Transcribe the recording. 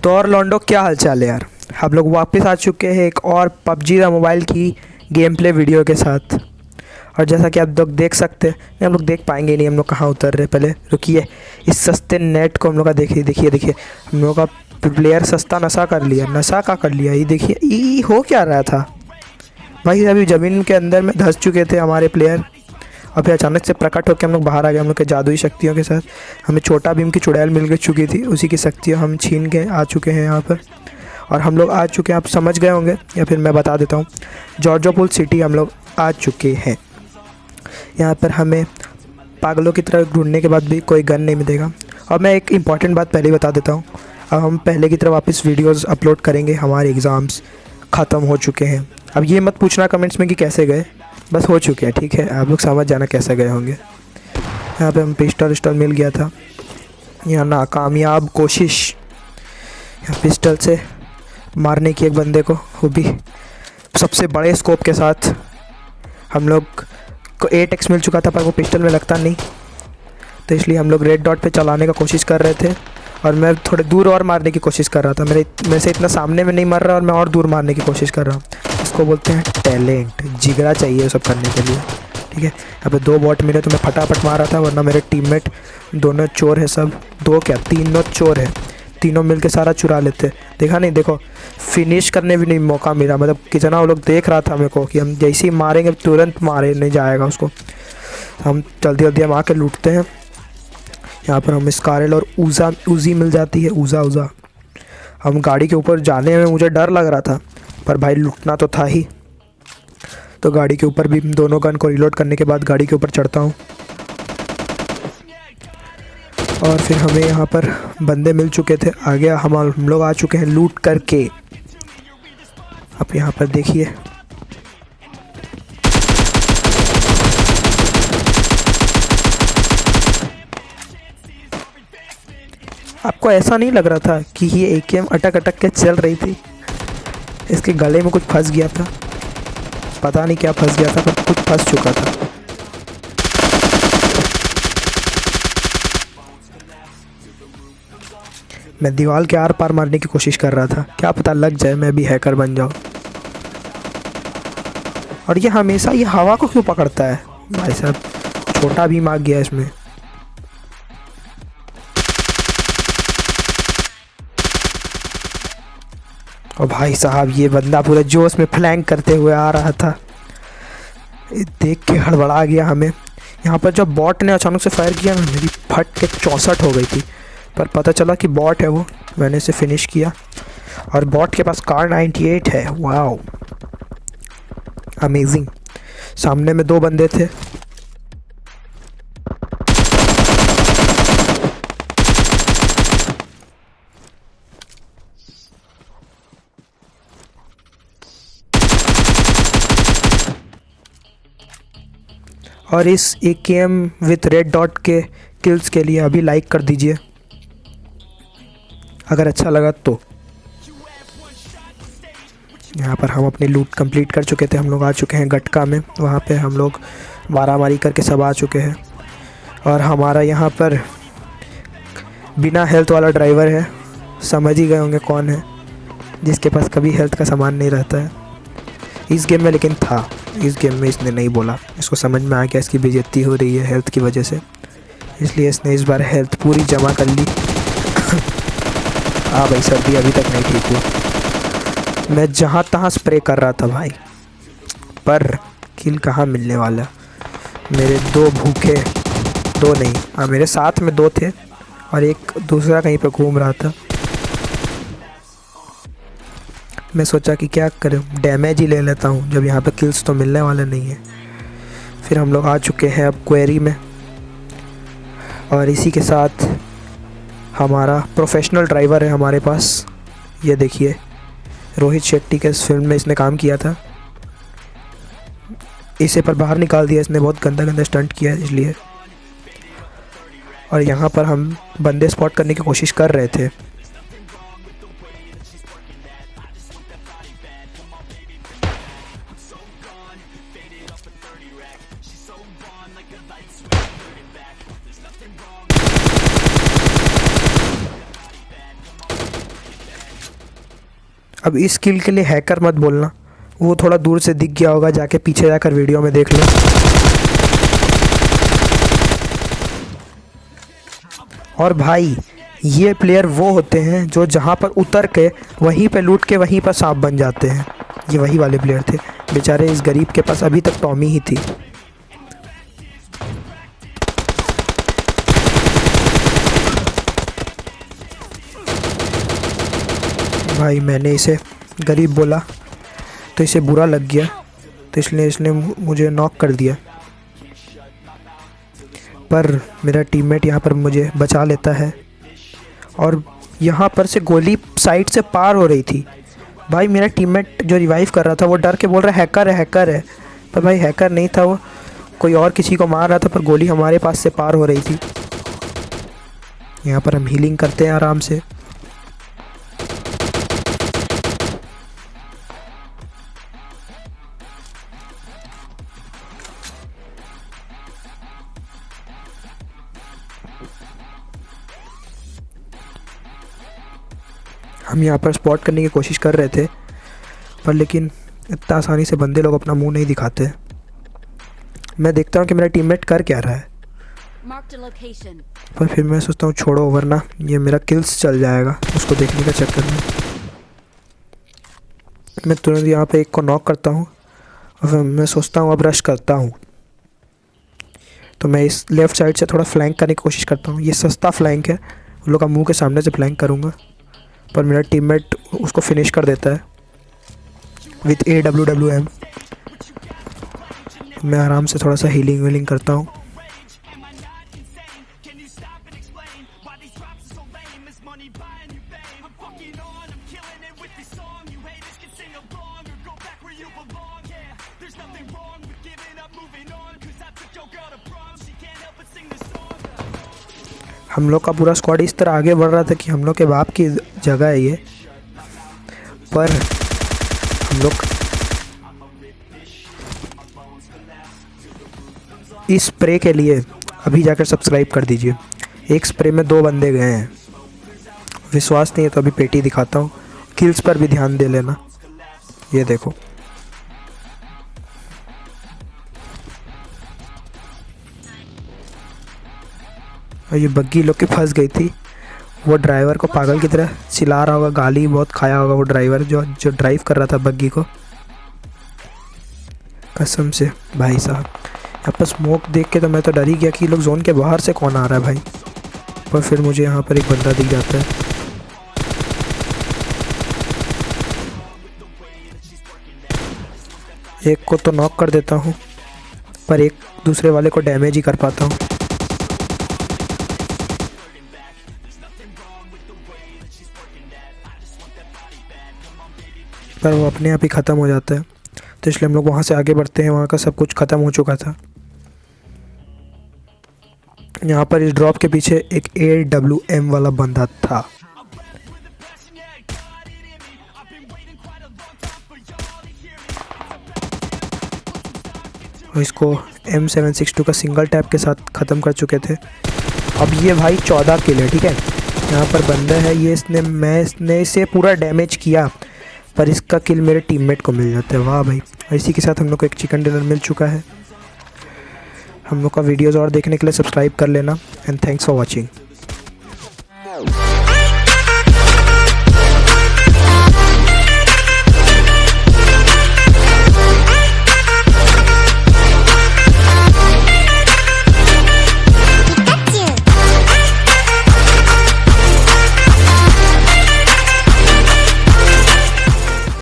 तो और लॉन्डो, क्या हाल चाल है यार। हम लोग वापस आ चुके हैं एक और पबजी द मोबाइल की गेम प्ले वीडियो के साथ। और जैसा कि आप लोग देख सकते हैं, नहीं हम लोग देख पाएंगे नहीं, हम लोग कहाँ उतर रहे। पहले रुकिए, इस सस्ते नेट को हम लोग का देखिए देखिए देखिए। हम लोग का प्लेयर सस्ता नशा कर लिया। नशा का कर लिया, ये देखिए ये हो क्या रहा था भाई। अभी ज़मीन के अंदर में धंस चुके थे हमारे प्लेयर, और फिर अचानक से प्रकट होकर हम लोग बाहर आ गए। हम लोग के जादुई शक्तियों के साथ हमें छोटा भीम की चुड़ैल मिल चुकी थी, उसी की शक्तियाँ हम छीन के आ चुके हैं यहाँ पर। और हम लोग आ चुके हैं, आप समझ गए होंगे या फिर मैं बता देता हूँ। जॉर्जोपुल सिटी हम लोग आ चुके हैं। यहाँ पर हमें पागलों की तरह ढूंढने के बाद भी कोई गन नहीं मिलेगा। और मैं एक इम्पॉर्टेंट बात पहले ही बता देता हूँ, अब हम पहले की तरह वापस वीडियोस अपलोड करेंगे। हमारे एग्ज़ाम्स ख़त्म हो चुके हैं। अब ये मत पूछना कमेंट्स में कि कैसे गए, बस हो चुके हैं, ठीक है। आप लोग समझ जाना कैसे गए होंगे। यहाँ पे हम पिस्टल मिल गया था। यहाँ नाकामयाब कोशिश यहाँ पिस्टल से मारने की एक बंदे को, वो भी सबसे बड़े स्कोप के साथ। हम लोग को 8x मिल चुका था, पर वो पिस्टल में लगता नहीं, तो इसलिए हम लोग रेड डॉट पे चलाने का कोशिश कर रहे थे। और मैं थोड़े दूर और मारने की कोशिश कर रहा था। मेरे से इतना सामने में नहीं मर रहा, और मैं और दूर मारने की कोशिश कर रहा हूँ। इसको बोलते हैं टैलेंट, जिगरा चाहिए ये सब करने के लिए, ठीक है। यहाँ पे 2 बॉट मिले तो मैं फटाफट मार रहा था, वरना मेरे टीममेट दोनों चोर है सब। 2 क्या 3 चोर है, तीनों मिल के सारा चुरा लेते। देखा नहीं, देखो फिनिश करने भी नहीं मौका मिला। मतलब कितना वो लोग देख रहा था मेरे को कि हम जैसे ही मारेंगे तुरंत मारे नहीं जाएगा उसको। हम जल्दी हम आके लूटते हैं। यहाँ पर हमें स्कारल और उजी मिल जाती है। ऊज़ा हम गाड़ी के ऊपर जाने में मुझे डर लग रहा था, पर भाई लूटना तो था ही। तो गाड़ी के ऊपर भी दोनों गन को रिलोड करने के बाद गाड़ी के ऊपर चढ़ता हूँ। और फिर हमें यहाँ पर बंदे मिल चुके थे। आगे हम लोग आ चुके हैं लूट करके। अब यहाँ पर देखिए, आपको ऐसा नहीं लग रहा था कि ये एकेएम अटक के चल रही थी? इसके गले में कुछ फंस गया था, पता नहीं क्या फंस गया था, पर कुछ फंस चुका था। मैं दीवार के आर पार मारने की कोशिश कर रहा था, क्या पता लग जाए, मैं भी हैकर बन जाऊँ। और ये हमेशा ये हवा को क्यों पकड़ता है भाई साहब? छोटा भी मार गया इसमें। और भाई साहब ये बंदा पूरे जोश में फ्लैंक करते हुए आ रहा था, देख के हड़बड़ा गया हमें। यहाँ पर जब बॉट ने अचानक से फायर किया ना, मेरी फट के 64 हो गई थी, पर पता चला कि बॉट है वो। मैंने इसे फिनिश किया, और बॉट के पास कार 98 है। Wow amazing. सामने में 2 बंदे थे। और इस AKM विथ रेड डॉट के किल्स के लिए अभी लाइक कर दीजिए अगर अच्छा लगा तो। यहाँ पर हम अपनी लूट कंप्लीट कर चुके थे। हम लोग आ चुके हैं गटका में, वहाँ पे हम लोग मारामारी करके सब आ चुके हैं। और हमारा यहाँ पर बिना हेल्थ वाला ड्राइवर है, समझ ही गए होंगे कौन है, जिसके पास कभी हेल्थ का सामान नहीं रहता है इस गेम में। लेकिन था इस गेम में, इसने नहीं बोला, इसको समझ में आ गया इसकी बेइज्जती हो रही है हेल्थ की वजह से, इसलिए इसने इस बार हेल्थ पूरी जमा कर ली। हाँ भाई, सर्दी अभी तक नहीं ठीक हुआ। मैं जहाँ तहाँ स्प्रे कर रहा था भाई, पर किल कहाँ मिलने वाला। मेरे 2 भूखे, 2 नहीं, हाँ मेरे साथ में 2 थे, और एक दूसरा कहीं पे घूम रहा था। मैं सोचा कि क्या करूं, डैमेज ही ले लेता हूं, जब यहाँ पे किल्स तो मिलने वाले नहीं है। फिर हम लोग आ चुके हैं अब क्वेरी में, और इसी के साथ हमारा प्रोफेशनल ड्राइवर है हमारे पास। ये देखिए, रोहित शेट्टी के इस फिल्म में इसने काम किया था। इसे पर बाहर निकाल दिया इसने, बहुत गंदा स्टंट किया है इसलिए। और यहाँ पर हम बंदे स्पॉट करने की कोशिश कर रहे थे। अब इस स्किल के लिए हैकर मत बोलना, वो थोड़ा दूर से दिख गया होगा, जाके पीछे जाकर वीडियो में देख लो। और भाई ये प्लेयर वो होते हैं जो जहाँ पर उतर के वहीं पे लूट के वहीं पर सांप बन जाते हैं। ये वही वाले प्लेयर थे बेचारे, इस गरीब के पास अभी तक टॉमी ही थी। भाई मैंने इसे गरीब बोला तो इसे बुरा लग गया, तो इसलिए इसने मुझे नॉक कर दिया। पर मेरा टीममेट यहाँ पर मुझे बचा लेता है और यहाँ पर से गोली साइड से पार हो रही थी। भाई मेरा टीममेट जो रिवाइव कर रहा था वो डर के बोल रहा है हैकर है, हैकर है। पर भाई हैकर नहीं था, वो कोई और किसी को मार रहा था, पर गोली हमारे पास से पार हो रही थी। यहाँ पर हम हीलिंग करते हैं आराम से। हम यहाँ पर स्पॉट करने की कोशिश कर रहे थे, पर लेकिन इतना आसानी से बंदे लोग अपना मुंह नहीं दिखाते। मैं देखता हूँ कि मेरा टीममेट कर क्या रहा है, पर फिर मैं सोचता हूँ छोड़ो, वरना ये मेरा किल्स चल जाएगा उसको देखने का चक्कर में। मैं तुरंत यहाँ पे एक को नॉक करता हूँ और फिर मैं सोचता हूँ अब रश करता हूँ। तो मैं इस लेफ़्ट साइड से थोड़ा फ्लैंक करने की कोशिश करता हूँ। ये सस्ता फ्लैंक है, उन लोग का मुँह के सामने से फ्लैंक करूँगा, पर मेरा टीममेट उसको फिनिश कर देता है विथ AWWM। मैं आराम से थोड़ा सा हीलिंग वीलिंग करता हूँ। हम लोग का पूरा स्क्वाड इस तरह आगे बढ़ रहा था कि हम लोग के बाप की जगह है ये, पर हम लोग इस स्प्रे के लिए अभी जाकर सब्सक्राइब कर दीजिए। एक स्प्रे में 2 बंदे गए हैं। विश्वास नहीं है तो अभी पेटी दिखाता हूँ, किल्स पर भी ध्यान दे लेना। ये देखो, और ये बग्गी लोग के फंस गई थी। वो ड्राइवर को पागल की तरह चिल्ला रहा होगा, गाली बहुत खाया होगा वो ड्राइवर जो ड्राइव कर रहा था बग्गी को। कसम से भाई साहब, यहाँ पर स्मोक देख के तो मैं तो डर ही गया कि लोग जोन के बाहर से कौन आ रहा है भाई। पर फिर मुझे यहाँ पर एक बंदा दिख जाता है। एक को तो नॉक कर देता हूँ, पर एक दूसरे वाले को डैमेज ही कर पाता हूँ। पर वो अपने आप ही ख़त्म हो जाता है, तो इसलिए हम लोग वहाँ से आगे बढ़ते हैं। वहाँ का सब कुछ ख़त्म हो चुका था। यहाँ पर इस ड्रॉप के पीछे एक AWM वाला बंदा था। और इसको M762 का सिंगल टैप के साथ ख़त्म कर चुके थे। अब ये भाई 14 किल है, ठीक है। यहाँ पर बंदा है ये, इसने इसे पूरा डैमेज किया, पर इसका किल मेरे टीममेट को मिल जाता है। वाह भाई। और इसी के साथ हम लोग को एक चिकन डिनर मिल चुका है। हम लोग का वीडियोज़ और देखने के लिए सब्सक्राइब कर लेना। And thanks for watching.